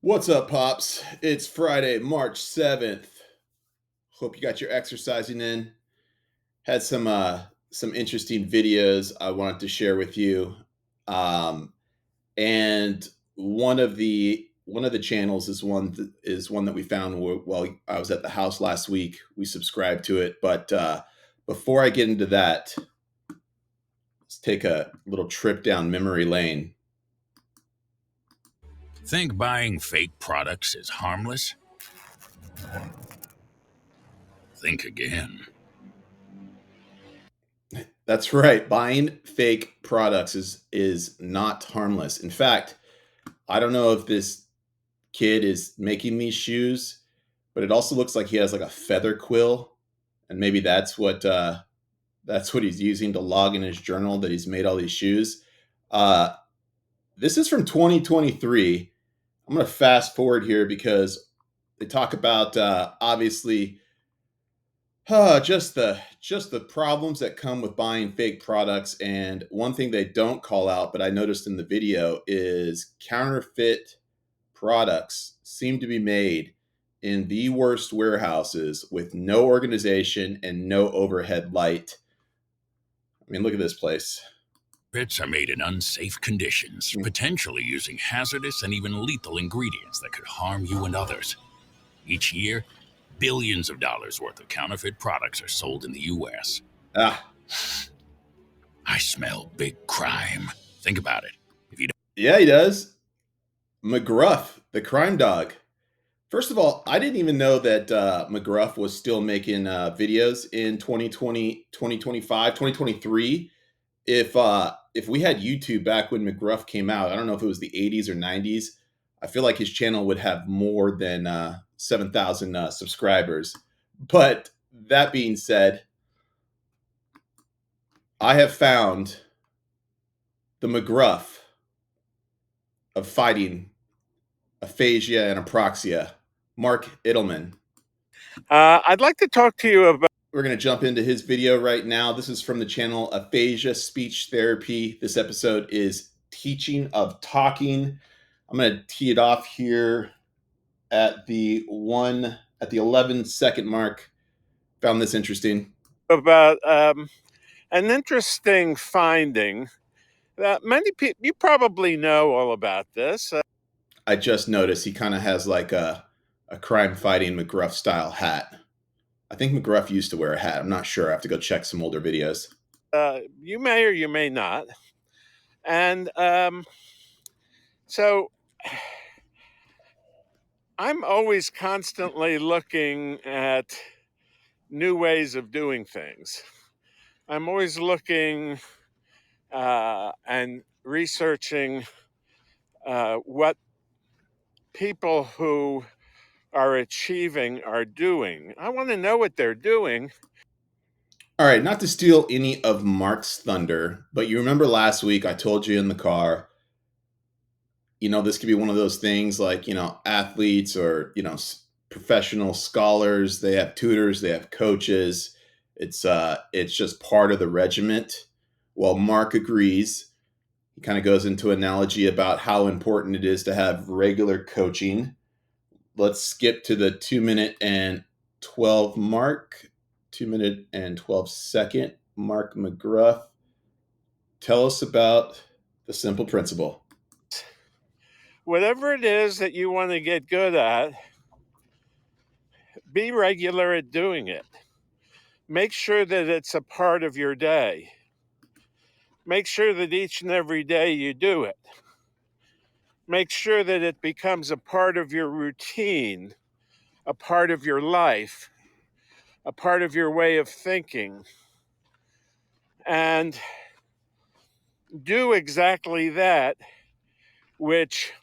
What's up, Pops? It's Friday, March 7th. Hope you got your exercising in. Had some interesting videos I wanted to share with you. Um, and one of the channels is one that we found while I was at the house last week. We subscribed to it, but before I get into that, let's take a little trip down memory lane. Think buying fake products is harmless? Think again. That's right. Buying fake products is not harmless. In fact, I don't know if this kid is making these shoes, but it also looks like he has like a feather quill, and maybe that's what he's using to log in his journal that he's made all these shoes. Uh, this is from 2023. I'm going to fast forward here because they talk about obviously just the problems that come with buying fake products, and one thing they don't call out, but I noticed in the video, is counterfeit products seem to be made in the worst warehouses with no organization and no overhead light. I mean, look at this place. Bits are made in unsafe conditions, potentially using hazardous and even lethal ingredients that could harm you and others. Each year, billions of dollars worth of counterfeit products are sold in the U.S. Ah, I smell big crime. Think about it. If you yeah, he does. Mcgruff, the crime dog. First of all, I didn't even know that Mcgruff was still making videos in 2020, 2025, 2023. If we had YouTube back when Mcgruff came out, I don't know if it was the 80s or 90s, I feel like his channel would have more than 7,000 subscribers. But that being said, I have found the Mcgruff of fighting aphasia and apraxia, Mark Ittleman. I'd like to talk to you about. We're going to jump into his video right now. This is from the channel Aphasia Speech Therapy. This episode is Teaching of Talking. I'm going to tee it off here at the 11-second mark. Found this interesting. About an interesting finding that many people, you probably know all about this. I just noticed he kind of has like a crime fighting Mcgruff style hat. I think Mcgruff used to wear a hat. I'm not sure. I have to go check some older videos. You may or you may not. And so I'm always constantly looking at new ways of doing things. I'm always looking and researching what people who are achieving are doing. I want to know what they're doing. All right, not to steal any of Mark's thunder, but you remember last week I told you in the car, this could be one of those things like, athletes or, professional scholars, they have tutors, they have coaches. It's just part of the regiment. Well, Mark agrees. He kind of goes into analogy about how important it is to have regular coaching. Let's skip to the 2-minute and 12 mark. 2-minute and 12-second. Mark Mcgruff. Tell us about the simple principle. Whatever it is that you want to get good at, be regular at doing it. Make sure that it's a part of your day. Make sure that each and every day you do it. Make sure that it becomes a part of your routine, a part of your life, a part of your way of thinking. And do exactly that which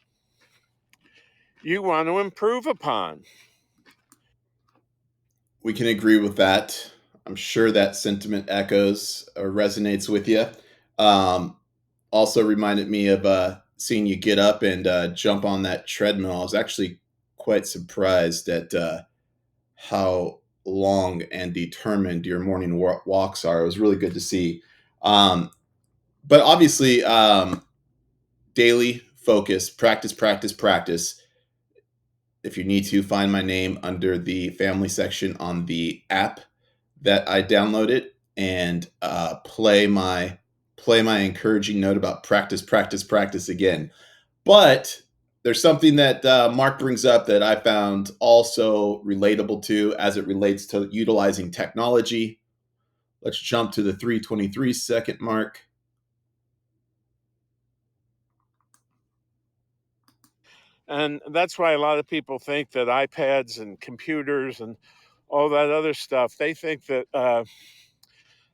you want to improve upon. We can agree with that. I'm sure that sentiment echoes or resonates with you. Also reminded me of seeing you get up and jump on that treadmill. I was actually quite surprised at how long and determined your morning walks are. It was really good to see. But obviously, daily focus, practice, practice, practice if you need to, find my name under the family section on the app that I downloaded, and play my encouraging note about practice, practice, practice again. But there's something that Mark brings up that I found also relatable to as it relates to utilizing technology. Let's jump to the 3:23 second mark. And that's why a lot of people think that iPads and computers and all that other stuff, they think that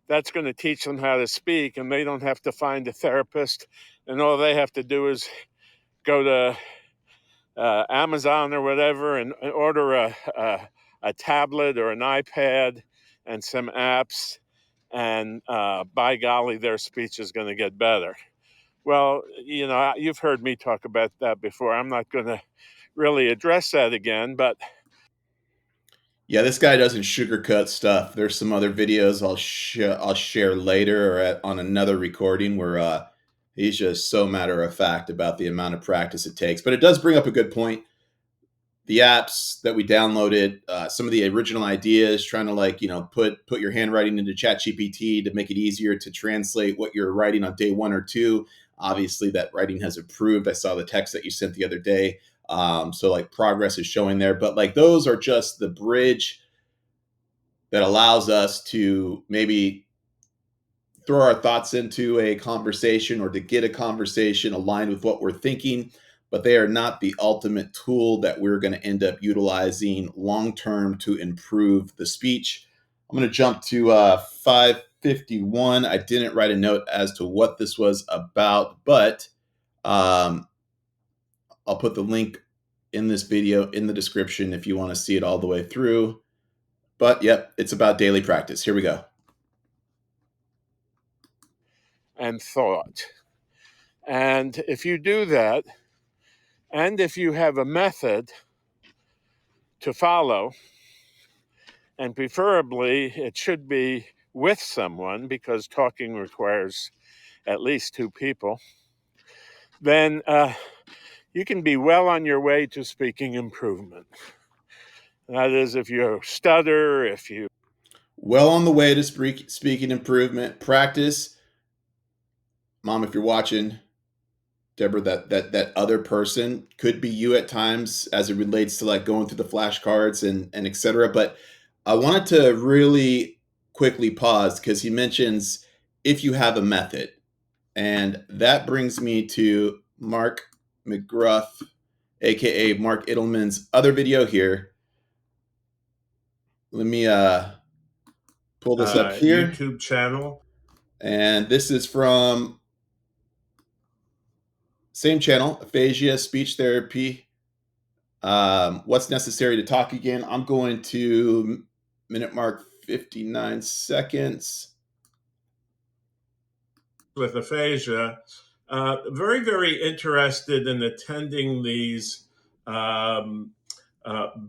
that's going to teach them how to speak, and they don't have to find a therapist, and all they have to do is go to Amazon or whatever and order a tablet or an iPad and some apps, and by golly, their speech is going to get better. Well, you've heard me talk about that before. I'm not going to really address that again, but Yeah, this guy doesn't sugarcoat stuff. There's some other videos I'll share later or on another recording where he's just so matter of fact about the amount of practice it takes. But it does bring up a good point. The apps that we downloaded, some of the original ideas, trying to put your handwriting into ChatGPT to make it easier to translate what you're writing on day 1 or 2. Obviously, that writing has improved. I saw the text that you sent the other day, so like progress is showing there. But like those are just the bridge that allows us to maybe throw our thoughts into a conversation or to get a conversation aligned with what we're thinking, but they are not the ultimate tool that we're going to end up utilizing long term to improve the speech. I'm going to jump to 551. I didn't write a note as to what this was about, but um, I'll put the link in this video in the description if you want to see it all the way through. But yep, it's about daily practice. Here we go. and thought. And if you do that, and if you have a method to follow, and preferably it should be with someone because talking requires at least two people, then you can be well on your way to speaking improvement. That is, if you stutter, if you. Well on the way to speaking improvement. Practice, mom, if you're watching, Deborah, that other person could be you at times as it relates to like going through the flashcards and etc. But I wanted to really quickly pause because he mentions if you have a method, and that brings me to Mark Mcgruff, aka Mark Ittleman's other video here. Let me pull this up here, YouTube channel. and this is from same channel, aphasia, speech therapy. What's necessary to talk again? I'm going to minute mark 59 seconds. With aphasia, very, very interested in attending these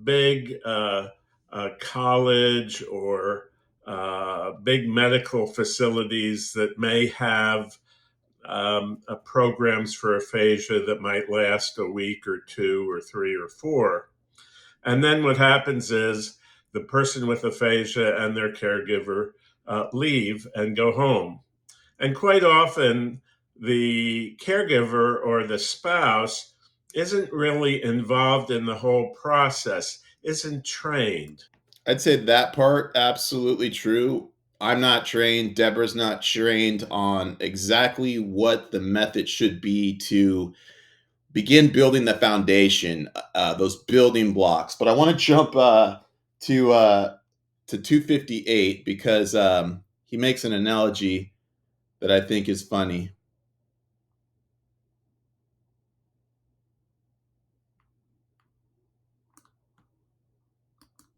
big college or big medical facilities that may have programs for aphasia that might last a week or 2 or 3 or 4. And then what happens is the person with aphasia and their caregiver leave and go home. And quite often, the caregiver or the spouse isn't really involved in the whole process, isn't trained. I'd say that part absolutely true. I'm not trained. Deborah's not trained on exactly what the method should be to begin building the foundation, those building blocks. But I want to jump to 258 because he makes an analogy that I think is funny.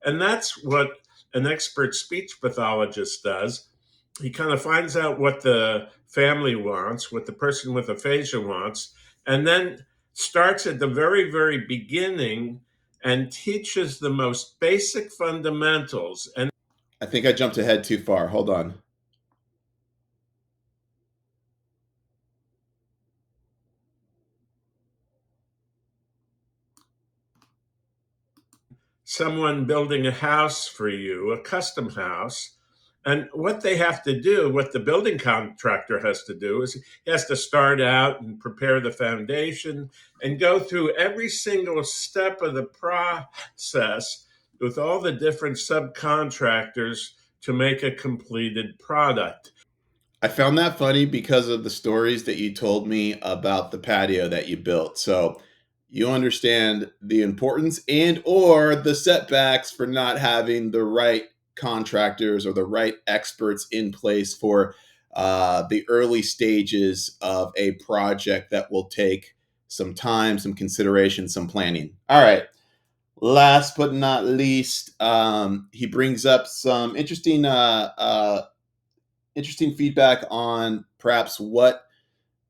And that's what an expert speech pathologist does. He kind of finds out what the family wants, what the person with aphasia wants, and then starts at the very, very beginning and teaches the most basic fundamentals. And I think I jumped ahead too far. Hold on. someone building a house for you, a custom house. And what they have to do, what the building contractor has to do, is he has to start out and prepare the foundation and go through every single step of the process with all the different subcontractors to make a completed product. I found that funny because of the stories that you told me about the patio that you built. So you understand the importance and or the setbacks for not having the right contractors or the right experts in place for the early stages of a project that will take some time, some consideration, some planning. All right. Last but not least, he brings up some interesting feedback on perhaps what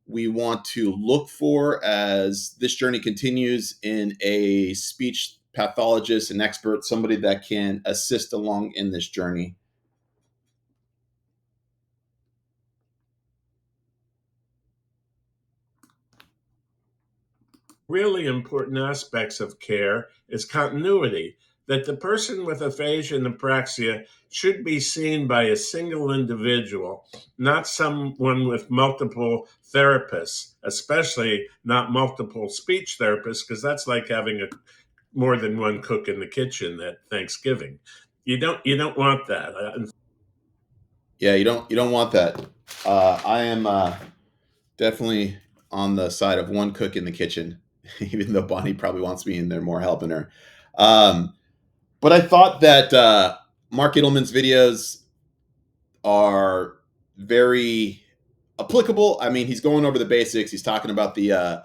we want to look for as this journey continues in a speech pathologist, an expert, somebody that can assist along in this journey. Really important aspects of care is continuity, that the person with aphasia and apraxia should be seen by a single individual, not someone with multiple therapists, especially not multiple speech therapists, because that's like having more than one cook in the kitchen at Thanksgiving. You don't want that. Yeah, you don't want that. I am definitely on the side of one cook in the kitchen, even though Bonnie probably wants me in there more helping her. Um, but I thought that Mark Ittleman's videos are very applicable. I mean, he's going over the basics. He's talking about the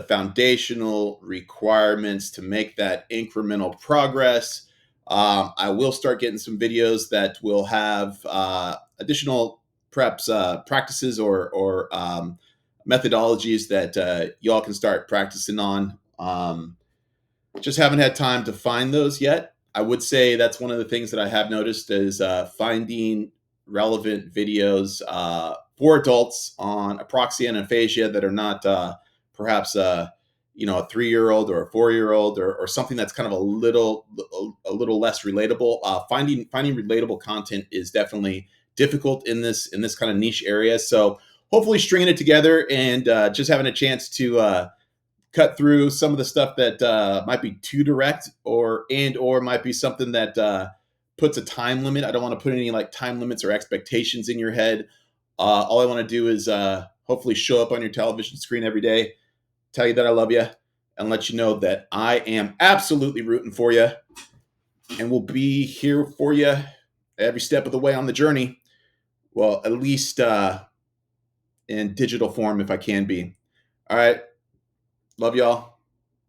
foundational requirements to make that incremental progress. I will start getting some videos that will have additional preps, practices, or methodologies that y'all can start practicing on. Just haven't had time to find those yet. I would say that's one of the things that I have noticed is finding relevant videos for adults on apraxia and aphasia that are not perhaps a 3-year-old or a 4-year-old or something that's kind of a little less relatable. Finding relatable content is definitely difficult in this kind of niche area. So hopefully stringing it together and just having a chance to cut through some of the stuff that might be too direct or might be something that puts a time limit. I don't want to put any like time limits or expectations in your head. All I want to do is hopefully show up on your television screen every day, tell you that I love you, and let you know that I am absolutely rooting for you and will be here for you every step of the way on the journey. Well, at least in digital form if I can be. All right. Love y'all.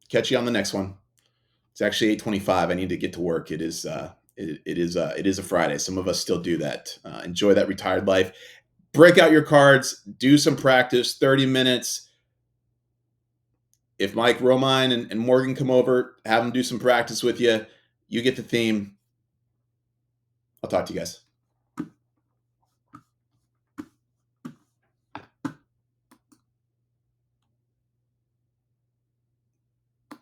Catch you on the next one. It's actually 8:25. I need to get to work. It is a Friday. Some of us still do that. Enjoy that retired life. Break out your cards. Do some practice. 30 minutes. If Mike Romine and Morgan come over, have them do some practice with you. You get the theme. I'll talk to you guys.